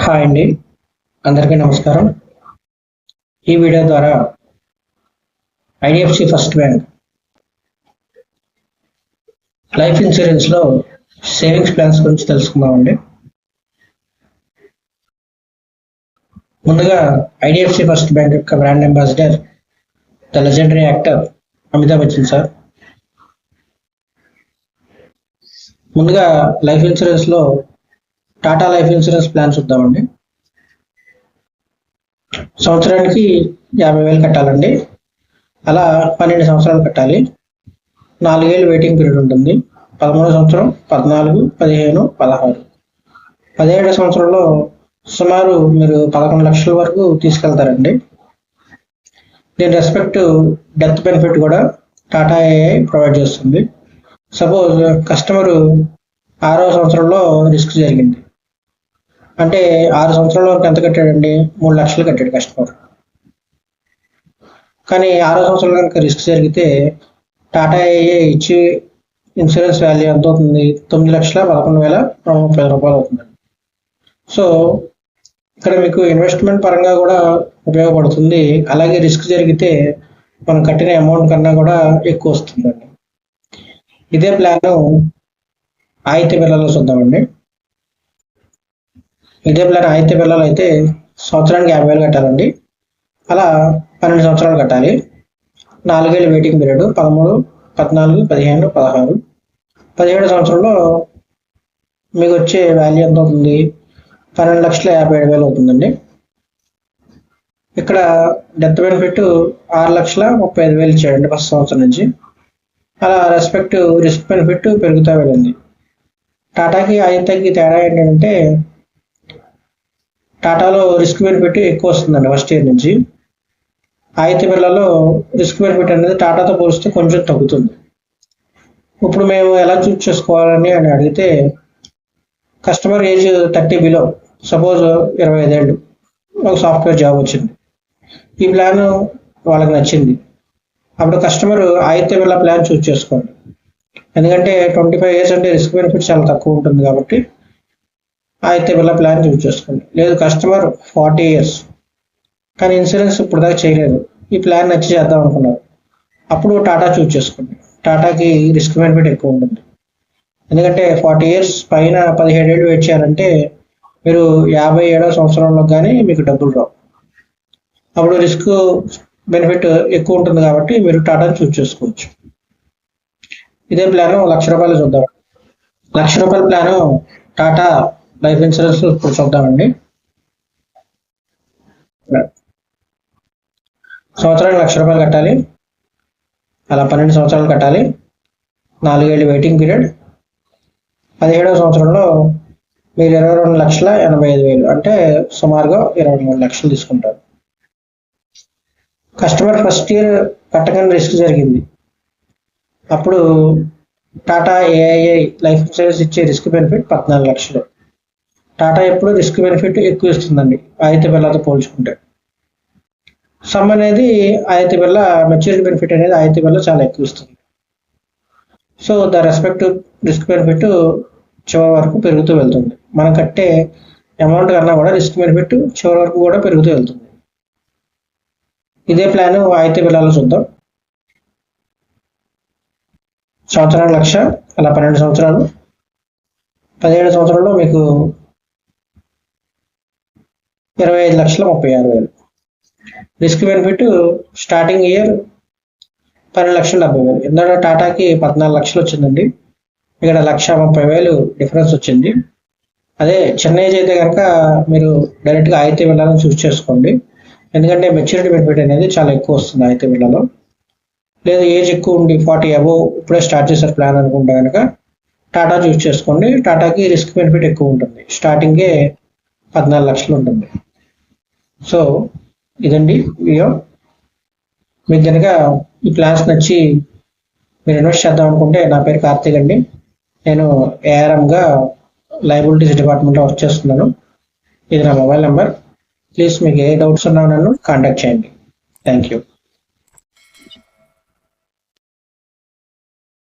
Hi అండి, అందరికీ నమస్కారం. ఈ వీడియో ద్వారా ఐడిఎఫ్సి ఫస్ట్ బ్యాంక్ లైఫ్ ఇన్సూరెన్స్లో సేవింగ్స్ ప్లాన్స్ గురించి తెలుసుకుందామండి. ముందుగా ఐడిఎఫ్సి ఫస్ట్ బ్యాంక్ యొక్క brand ambassador the legendary actor Amitabh Bachchan sir. ముందుగా లైఫ్ ఇన్సూరెన్స్లో టాటా లైఫ్ ఇన్సూరెన్స్ ప్లాన్ చూద్దామండి. సంవత్సరానికి 50,000 కట్టాలండి. అలా 12 సంవత్సరాలు కట్టాలి. 4 ఏళ్ళు వెయిటింగ్ పీరియడ్ ఉంటుంది. 13వ సంవత్సరం, 14, 15, 16, 17వ సంవత్సరంలో సుమారు మీరు 11 లక్షల వరకు తీసుకెళ్తారండి. దీని రెస్పెక్ట్ డెత్ బెనిఫిట్ కూడా టాటా ఏఐ ప్రొవైడ్ చేస్తుంది. సపోజ్ కస్టమరు 6వ సంవత్సరంలో రిస్క్ జరిగింది అంటే 6 సంవత్సరాల వరకు ఎంత కట్టాడండి? 3 లక్షలు కట్టాడు కస్టమర్. కానీ 6వ సంవత్సరం కనుక రిస్క్ జరిగితే టాటా ఏఐ ఇచ్చి ఇన్సూరెన్స్ వాల్యూ ఎంత అవుతుంది? 9,11,130 రూపాయలు అవుతుందండి. సో ఇక్కడ మీకు ఇన్వెస్ట్మెంట్ పరంగా కూడా ఉపయోగపడుతుంది. అలాగే రిస్క్ జరిగితే మనం కట్టిన అమౌంట్ కన్నా కూడా ఎక్కువ వస్తుందండి. ఇదే ప్లాన్ ఆయితే పిల్లల్లో చూద్దామండి. ఇదే ప్లాన్ ఆయితే పిల్లలు అయితే సంవత్సరానికి 50,000 కట్టాలండి. అలా 12 సంవత్సరాలు కట్టాలి. 4 ఏళ్ళు వెయిటింగ్ పీరియడ్ 13, 14, 15, 16, 17 సంవత్సరంలో మీకు వచ్చే వాల్యూ ఎంత అవుతుంది? 12,57,000 అవుతుందండి. ఇక్కడ డెత్ బెనిఫిట్ 6,35,000 ఇచ్చాడండి ఫస్ట్ సంవత్సరం నుంచి. అలా రెస్పెక్ట్ రిస్క్ బెనిఫిట్ పెరుగుతూ వెళ్ళింది. టాటాకి ఆయితకి తేడా ఏంటంటే టాటాలో రిస్క్ బెనిఫిట్ ఎక్కువ వస్తుందండి ఫస్ట్ ఇయర్ నుంచి. ఆయితే పిల్లల్లో రిస్క్ బెనిఫిట్ అనేది టాటాతో పోలిస్తే కొంచెం తగ్గుతుంది. ఇప్పుడు మేము ఎలా చూస్ చేసుకోవాలని అడిగితే కస్టమర్ ఏజ్ 30 బిలో, సపోజ్ 25 ఏళ్ళు, ఒక సాఫ్ట్వేర్ జాబ్ వచ్చింది. ఈ ప్లాన్ వాళ్ళకి నచ్చింది. అప్పుడు కస్టమర్ ఆయితే పిల్ల ప్లాన్ చూస్ చేసుకోండి. ఎందుకంటే 25 ఇయర్స్ అంటే రిస్క్ బెనిఫిట్ చాలా తక్కువ ఉంటుంది కాబట్టి అయితే పిల్ల ప్లాన్ చూస్ చేసుకోండి. లేదు కస్టమర్ 40 ఇయర్స్ కానీ ఇన్సూరెన్స్ ఇప్పుడు దాకా చేయలేదు, ఈ ప్లాన్ నచ్చి చేద్దాం అనుకున్నారు, అప్పుడు టాటా చూస్ చేసుకోండి. టాటాకి రిస్క్ బెనిఫిట్ ఎక్కువ ఉంటుంది. ఎందుకంటే 40 ఇయర్స్ పైన 17 ఏళ్ళు వెయిట్ చేయాలంటే మీరు 57వ సంవత్సరంలో కానీ మీకు డబ్బులు రావు. అప్పుడు రిస్క్ బెనిఫిట్ ఎక్కువ ఉంటుంది కాబట్టి మీరు టాటాని చూస్ చేసుకోవచ్చు. ఇదే ప్లాన్ 1,00,000 రూపాయలు చూద్దాం. 1,00,000 రూపాయల ప్లాను టాటా లైఫ్ ఇన్సూరెన్స్ ఇప్పుడు చూద్దామండి. సంవత్సరానికి 1,00,000 రూపాయలు కట్టాలి. అలా 12 సంవత్సరాలు కట్టాలి. 4 ఏళ్ళు వెయిటింగ్ పీరియడ్. 17వ సంవత్సరంలో మీరు 22,85,000 అంటే సుమారుగా 23 లక్షలు తీసుకుంటారు. కస్టమర్ ఫస్ట్ ఇయర్ కట్టగానే రిస్క్ జరిగింది. అప్పుడు టాటా ఏఐఐ లైఫ్ ఇన్సూరెన్స్ ఇచ్చే రిస్క్ బెనిఫిట్ 14 లక్షలు. టాటా ఎప్పుడు రిస్క్ బెనిఫిట్ ఎక్కువ ఇస్తుందండి ఆయితే బిల్లతో పోల్చుకుంటే. సమ్ అనేది ఆయితే బిల్ల మెచ్యూరిటీ బెనిఫిట్ అనేది ఆయితే బిల్ల చాలా ఎక్కువ ఇస్తుంది. So the respect risk benefit చివరి వరకు పెరుగుతూ వెళ్తుంది. మనం కట్టే అమౌంట్ కన్నా కూడా రిస్క్ బెనిఫిట్ చివరి వరకు కూడా పెరుగుతూ వెళ్తుంది. ఇదే ప్లాన్ ఆయితే బిల్లలో చూద్దాం. సంవత్సరానికి 1,00,000, అలా 12 సంవత్సరాలు. 17 సంవత్సరంలో మీకు 25,36,000. Risk benefit starting year 12,70,000. ఎందుకంటే టాటాకి 14 లక్షలు వచ్చిందండి, ఇక్కడ 1,30,000 డిఫరెన్స్ వచ్చింది. అదే చిన్న ఏజ్ అయితే కనుక మీరు డైరెక్ట్గా ఆయితే బిల్లను చూస్ చేసుకోండి. ఎందుకంటే మెచ్యూరిటీ బెనిఫిట్ అనేది చాలా ఎక్కువ వస్తుంది ఆయితే బిల్లలో. లేదు ఏజ్ ఎక్కువ ఉండి 40 అబోవ్ ఇప్పుడే స్టార్ట్ చేశారు ప్లాన్ అనుకుంటే కనుక టాటా చూస్ చేసుకోండి. టాటాకి రిస్క్ బెనిఫిట్ ఎక్కువ ఉంటుంది, స్టార్టింగే 14 లక్షలు ఉంటుంది. సో ఇదండి వీడియో. మీకు కనుక ఈ ప్లాన్స్ నచ్చి మీరు ఇన్వెస్ట్ చేద్దాం అనుకుంటే నా పేరు కార్తీక్ అండి. నేను ఏఆర్ఎంగా లయబిలిటీస్ డిపార్ట్మెంట్లో వర్క్ చేస్తున్నాను. ఇది నా మొబైల్ నెంబర్. ప్లీజ్ మీకు ఏ డౌట్స్ ఉన్నా నన్ను కాంటాక్ట్ చేయండి. Thank you.